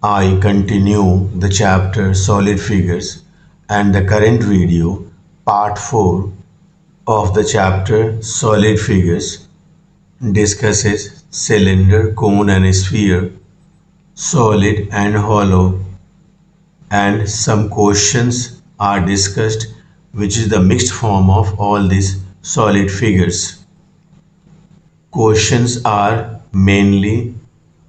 I continue the chapter Solid Figures, and the current video, part 4 of the chapter Solid Figures, discusses cylinder, cone and sphere, solid and hollow, and some questions are discussed, which is the mixed form of all these solid figures. Questions are mainly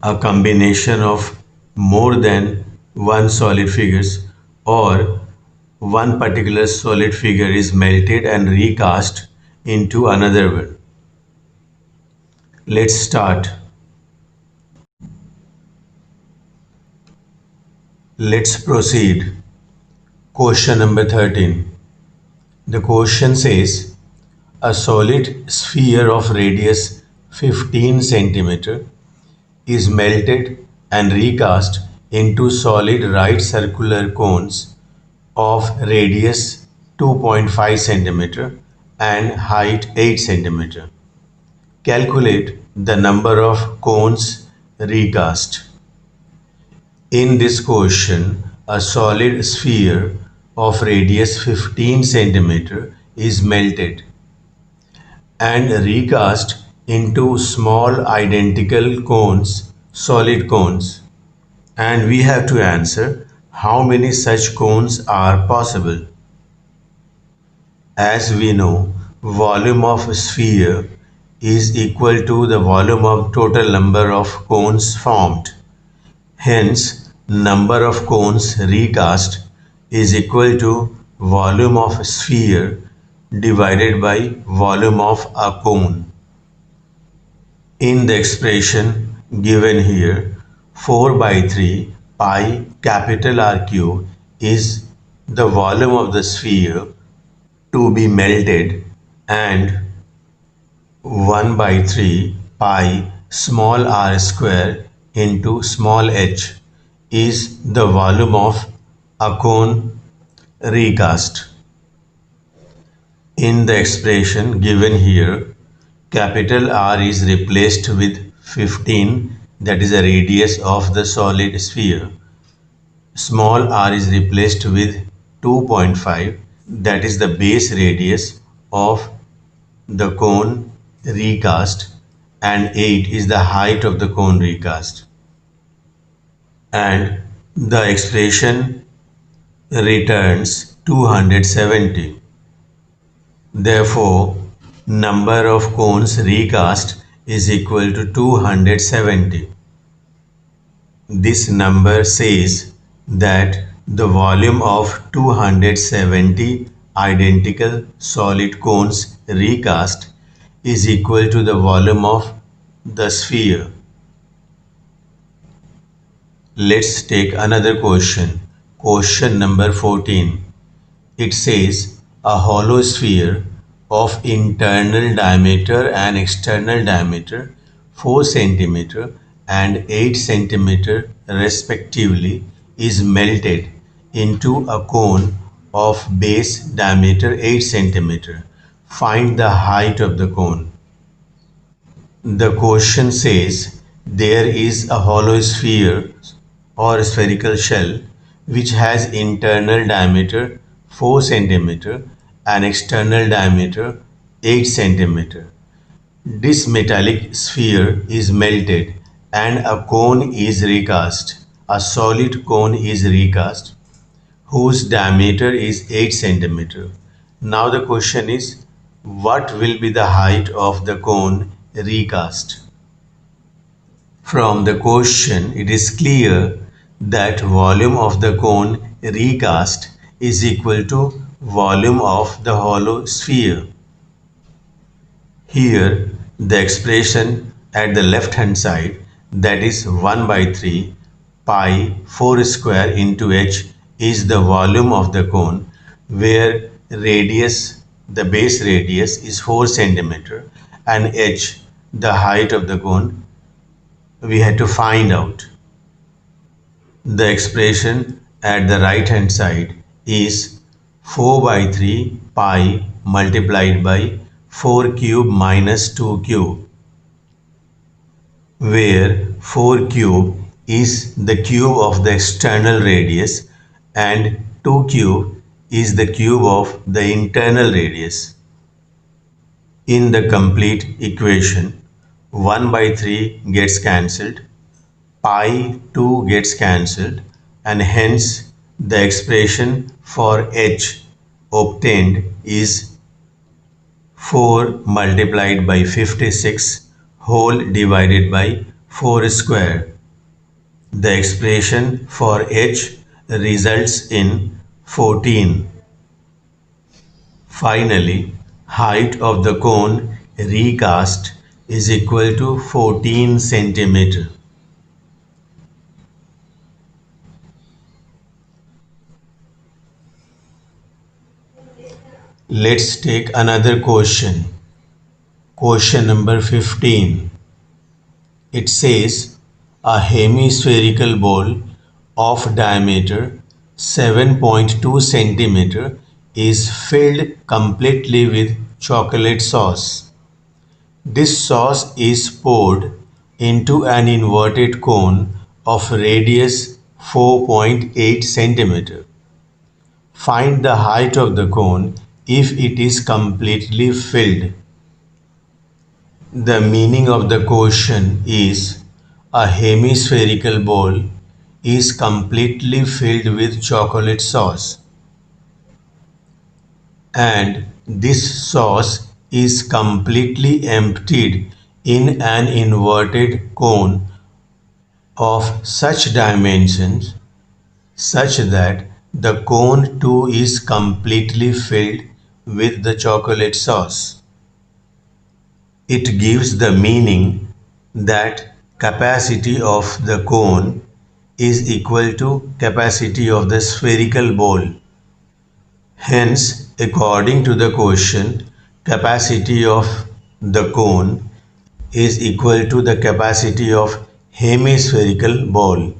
a combination of more than one solid figures, or one particular solid figure is melted and recast into another one. Let's start. Let's proceed. Question number 13. The question says a solid sphere of radius 15 centimeter is melted and recast into solid right circular cones of radius 2.5 centimeter and height 8 centimeter. Calculate the number of cones recast. In this question, a solid sphere of radius 15 centimeter is melted and recast into small identical cones, solid cones. And we have to answer how many such cones are possible. As we know, volume of a sphere is equal to the volume of total number of cones formed. Hence, number of cones recast is equal to volume of a sphere divided by volume of a cone. In the expression given here, 4 by 3 pi capital R cube is the volume of the sphere to be melted, and 1 by 3 pi small r square into small h is the volume of a cone recast. In the expression given here, capital R is replaced with 15, that is the radius of the solid sphere. Small r is replaced with 2.5, that is the base radius of the cone recast, and 8 is the height of the cone recast. And the expression returns 270. Therefore, number of cones recast is equal to 270. This number says that the volume of 270 identical solid cones recast is equal to the volume of the sphere. Let's take another question. Question number 14. It says a hollow sphere of internal diameter and external diameter 4 centimeter and 8 centimeter respectively is melted into a cone of base diameter 8 centimeter. Find the height of the cone. The question says there is a hollow sphere or spherical shell which has internal diameter 4 centimeter and external diameter 8 centimeter. This metallic sphere is melted and a cone is recast. A solid cone is recast whose diameter is 8 centimeter. Now the question is, what will be the height of the cone recast? From the question, it is clear that volume of the cone recast is equal to volume of the hollow sphere. Here, the expression at the left hand side, that is 1 by 3 pi 4 square into h, is the volume of the cone, where radius, the base radius is 4 centimeter, and h, the height of the cone, we had to find out. The expression at the right hand side is 4 by 3 pi multiplied by 4 cube minus 2 cube, where 4 cube is the cube of the external radius and 2 cube is the cube of the internal radius. In the complete equation, 1 by 3 gets cancelled, pi 2 gets cancelled, and hence the expression for h obtained is 4 multiplied by 56 whole divided by 4 square. The expression for h results in 14. Finally, height of the cone recast is equal to 14 centimeter. Let's take another question. Question number 15. It says a hemispherical ball of diameter 7.2 centimeter is filled completely with chocolate sauce. This sauce is poured into an inverted cone of radius 4.8 centimeter. Find the height of the cone if it is completely filled. The meaning of the question is a hemispherical bowl is completely filled with chocolate sauce, and this sauce is completely emptied in an inverted cone of such dimensions such that the cone too is completely filled with the chocolate sauce. It gives the meaning that capacity of the cone is equal to capacity of the spherical bowl. Hence, according to the question, capacity of the cone is equal to the capacity of hemispherical bowl.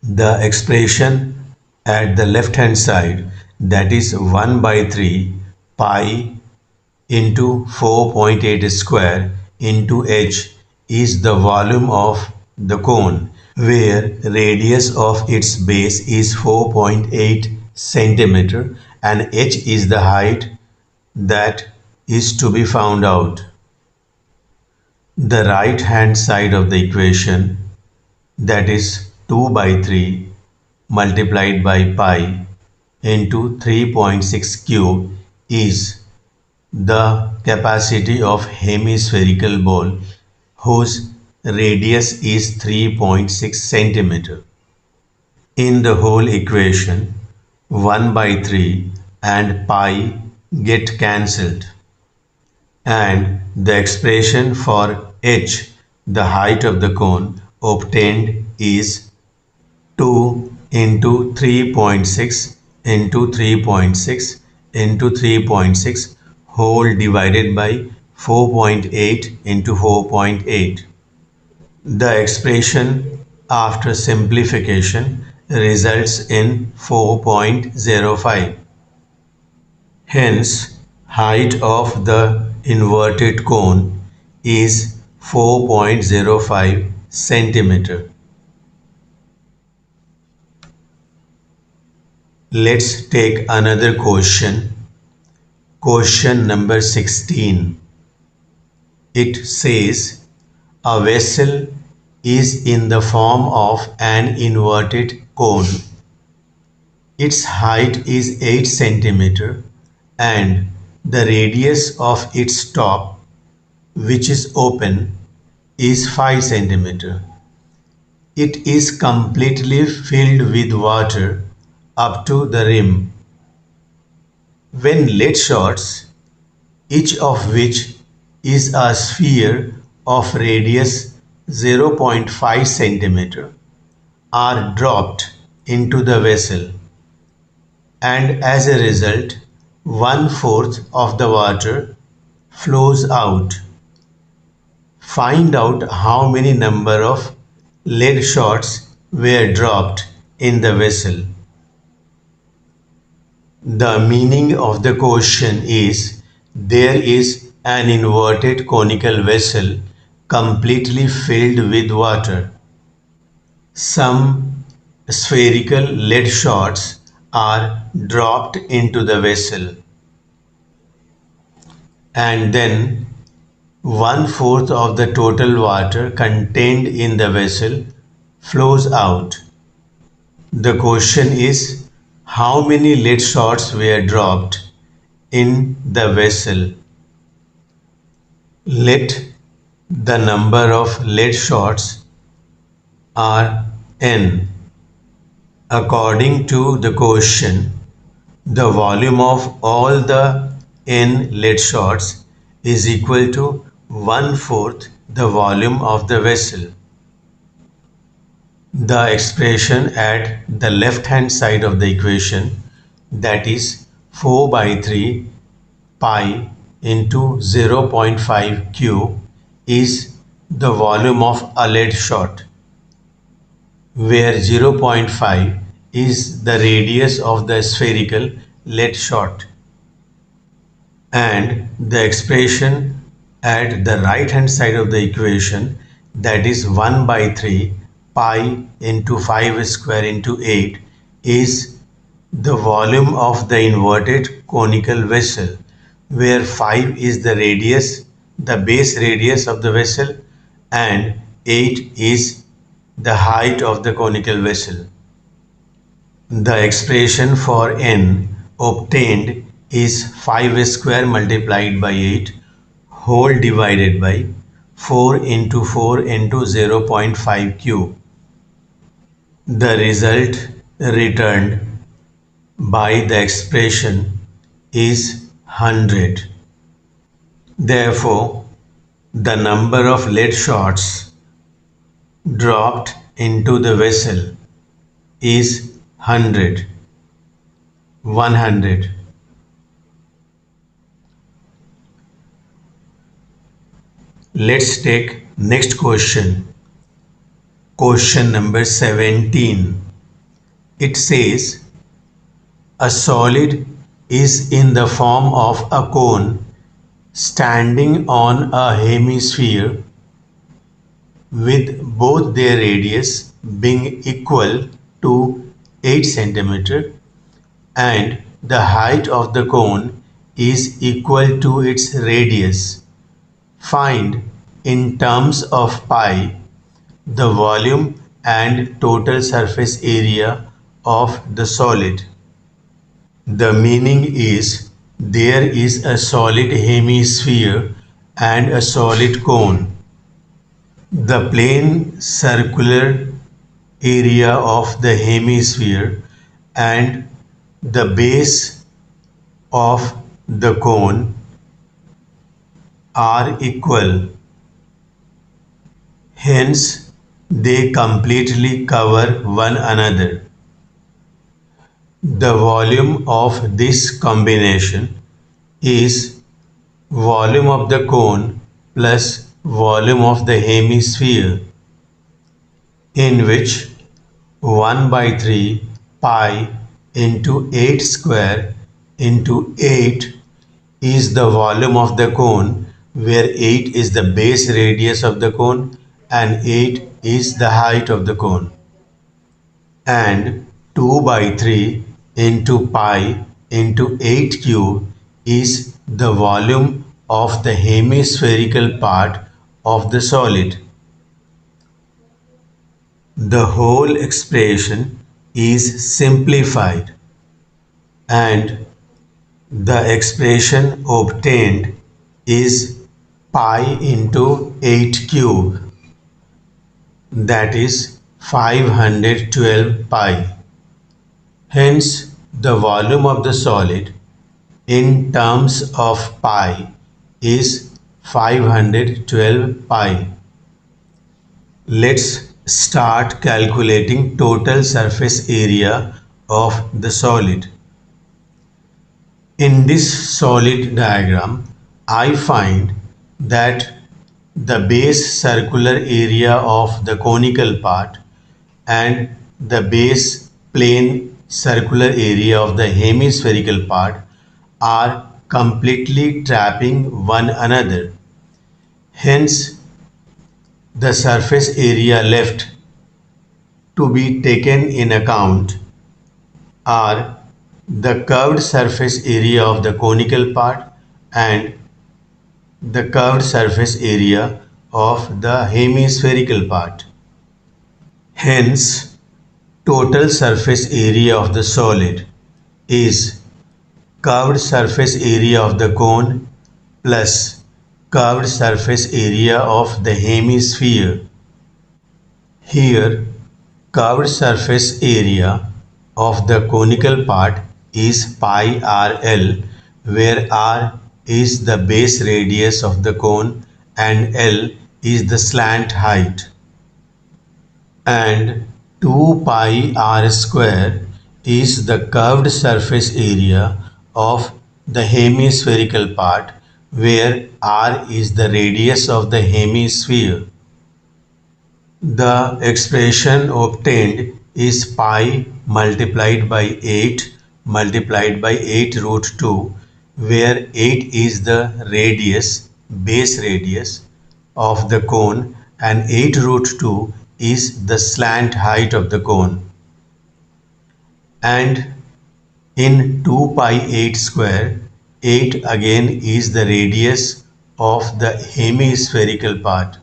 The expression at the left hand side, that is 1 by 3 pi into 4.8 square into h, is the volume of the cone, where radius of its base is 4.8 centimeter and h is the height that is to be found out. The right hand side of the equation, that is 2 by 3 multiplied by pi into 3.6 cube, is the capacity of hemispherical bowl whose radius is 3.6 centimeter. In the whole equation, 1 by 3 and pi get cancelled, and the expression for h, the height of the cone, obtained is 2 into 3.6 into 3.6 into 3.6 whole divided by 4.8 into 4.8. The expression after simplification results in 4.05. Hence, height of the inverted cone is 4.05 centimeter. Let's take another question. Question number 16. It says a vessel is in the form of an inverted cone. Its height is 8 centimeter and the radius of its top, which is open, is 5 centimeter. It is completely filled with water up to the rim. When lead shots, each of which is a sphere of radius 0.5 centimeter, are dropped into the vessel, and as a result 1/4 of the water flows out. Find out how many number of lead shots were dropped in the vessel. The meaning of the question is there is an inverted conical vessel completely filled with water. Some spherical lead shots are dropped into the vessel, and then 1/4 of the total water contained in the vessel flows out. The question is, how many lead shots were dropped in the vessel? Let the number of lead shots are n. According to the question, the volume of all the n lead shots is equal to 1/4 the volume of the vessel. The expression at the left hand side of the equation, that is 4 by 3 pi into 0.5 q, is the volume of a lead shot, where 0.5 is the radius of the spherical lead shot, and the expression at the right hand side of the equation, that is 1 by 3 pi into 5 square into 8, is the volume of the inverted conical vessel, where 5 is the radius, the base radius of the vessel, and 8 is the height of the conical vessel. The expression for n obtained is 5 square multiplied by 8 whole divided by 4 into 4 into 0.5 cube. The result returned by the expression is 100. Therefore, the number of lead shots dropped into the vessel is 100. 100. Let's take next question. Question number 17. It says, a solid is in the form of a cone standing on a hemisphere with both their radius being equal to 8 cm and the height of the cone is equal to its radius. Find in terms of pi the volume and total surface area of the solid. The meaning is, there is a solid hemisphere and a solid cone. The plane circular area of the hemisphere and the base of the cone are equal. Hence, they completely cover one another. The volume of this combination is volume of the cone plus volume of the hemisphere, in which 1 by 3 pi into 8 square into 8 is the volume of the cone, where 8 is the base radius of the cone and 8 is the height of the cone, and 2 by 3 into pi into 8 cube is the volume of the hemispherical part of the solid. The whole expression is simplified, and the expression obtained is pi into 8 cube, that is 512 pi. Hence, the volume of the solid in terms of pi is 512 pi. Let's start calculating total surface area of the solid. In this solid diagram, I find that the base circular area of the conical part and the base plane circular area of the hemispherical part are completely trapping one another. Hence, the surface area left to be taken in account are the curved surface area of the conical part and the curved surface area of the hemispherical part. Hence, total surface area of the solid is curved surface area of the cone plus curved surface area of the hemisphere. Here, curved surface area of the conical part is pi rl, where r is the base radius of the cone and l is the slant height, and 2 pi r square is the curved surface area of the hemispherical part, where r is the radius of the hemisphere. The expression obtained is pi multiplied by 8 multiplied by 8 root 2, where 8 is the radius, base radius of the cone, and 8 root 2 is the slant height of the cone. And in 2 pi 8 square, 8 again is the radius of the hemispherical part.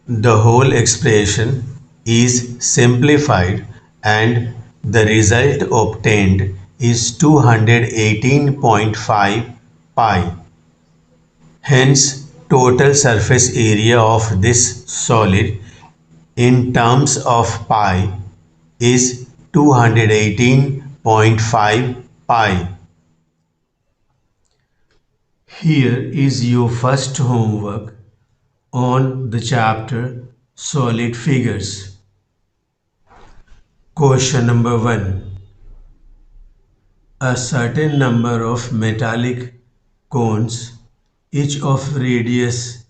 The whole expression is simplified and the result obtained is 218.5 pi. Hence, total surface area of this solid in terms of pi is 218.5 pi. Here is your first homework on the chapter Solid Figures. Question number 1. A certain number of metallic cones, each of radius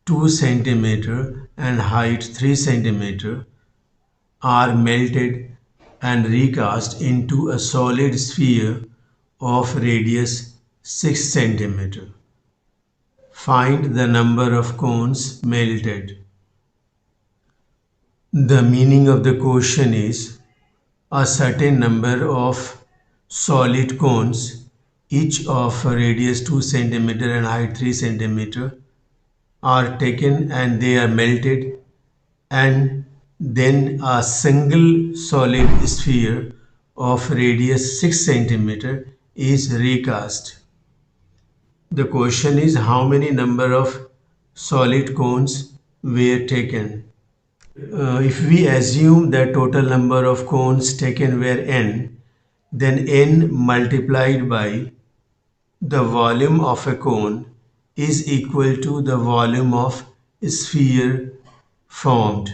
2 cm and height 3 cm, are melted and recast into a solid sphere of radius 6 cm. Find the number of cones melted. The meaning of the question is a certain number of solid cones, each of a radius 2 cm and height 3 cm, are taken and they are melted, and then a single solid sphere of radius 6 cm is recast. The question is how many number of solid cones were taken. If we assume that total number of cones taken were n, then n multiplied by the volume of a cone is equal to the volume of sphere formed.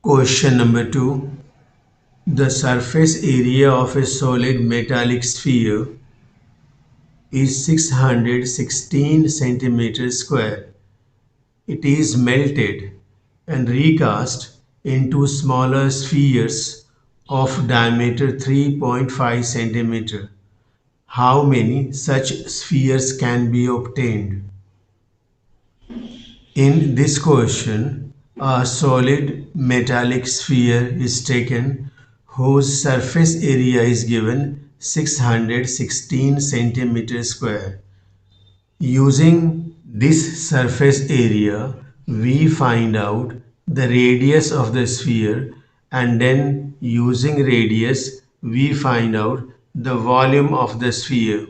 Question number 2. The surface area of a solid metallic sphere is 616 centimeters square. It is melted and recast into smaller spheres of diameter 3.5 centimeter. How many such spheres can be obtained? In this question, a solid metallic sphere is taken whose surface area is given 616 centimeters square. Using this surface area, we find out the radius of the sphere, and then using radius, we find out the volume of the sphere.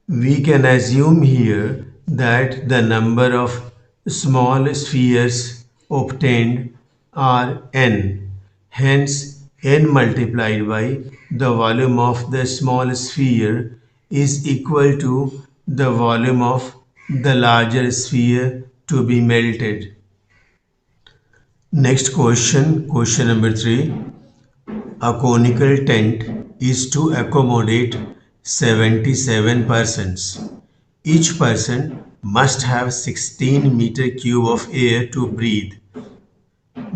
We can assume here that the number of small spheres obtained are n. Hence, n multiplied by the volume of the small sphere is equal to the volume of the larger sphere to be melted. Next question, question number 3. A conical tent is to accommodate 77 persons. Each person must have 16 meter cube of air to breathe.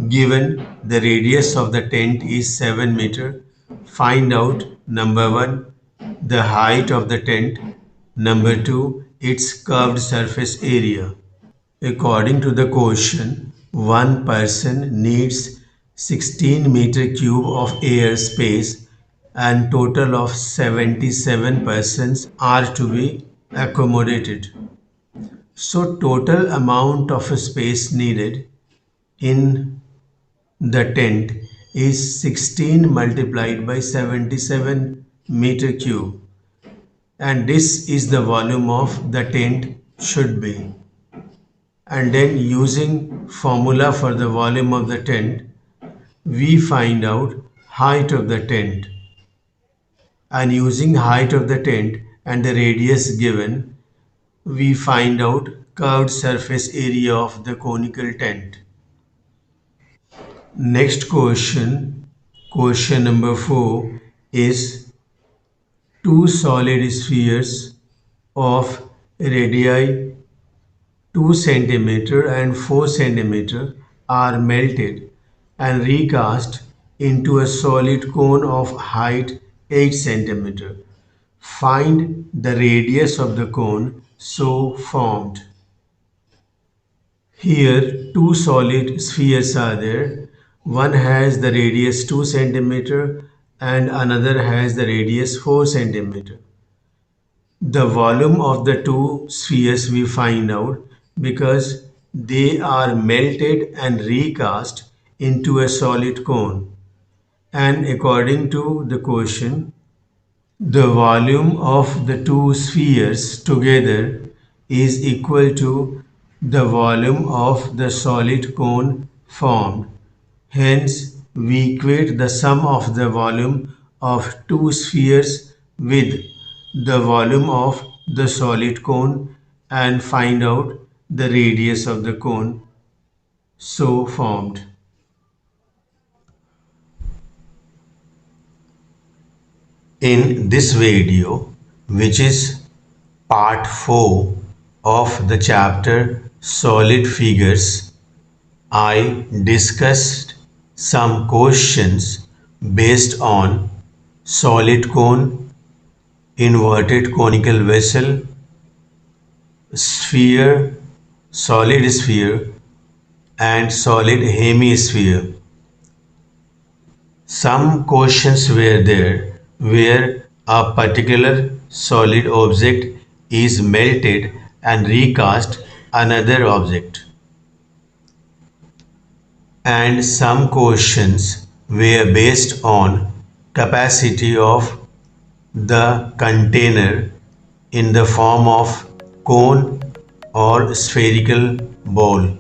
Given the radius of the tent is 7 meter, find out number 1, the height of the tent, number 2, its curved surface area. According to the question, one person needs 16 meter cube of air space and total of 77 persons are to be accommodated. So total amount of space needed in the tent is 16 multiplied by 77 meter cube, and this is the volume of the tent should be. And then using formula for the volume of the tent, we find out height of the tent, and using height of the tent and the radius given, we find out curved surface area of the conical tent. Next question, question number 4 is two solid spheres of radii 2 centimeter and 4 centimeter are melted and recast into a solid cone of height 8 centimeter. Find the radius of the cone so formed. Here two solid spheres are there. One has the radius 2 centimeter and another has the radius 4 centimeter. The volume of the two spheres we find out because they are melted and recast into a solid cone. And according to the question, the volume of the two spheres together is equal to the volume of the solid cone formed. Hence, we equate the sum of the volume of two spheres with the volume of the solid cone and find out the radius of the cone so formed. In this video, which is part 4 of the chapter Solid Figures, I discussed some questions based on solid cone, inverted conical vessel, sphere, solid sphere, and solid hemisphere. Some questions were there where a particular solid object is melted and recast another object. And some questions were based on capacity of the container in the form of cone or spherical bowl.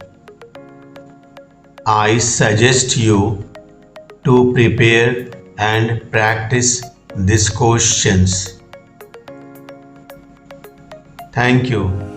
I suggest you to prepare and practice these questions. Thank you.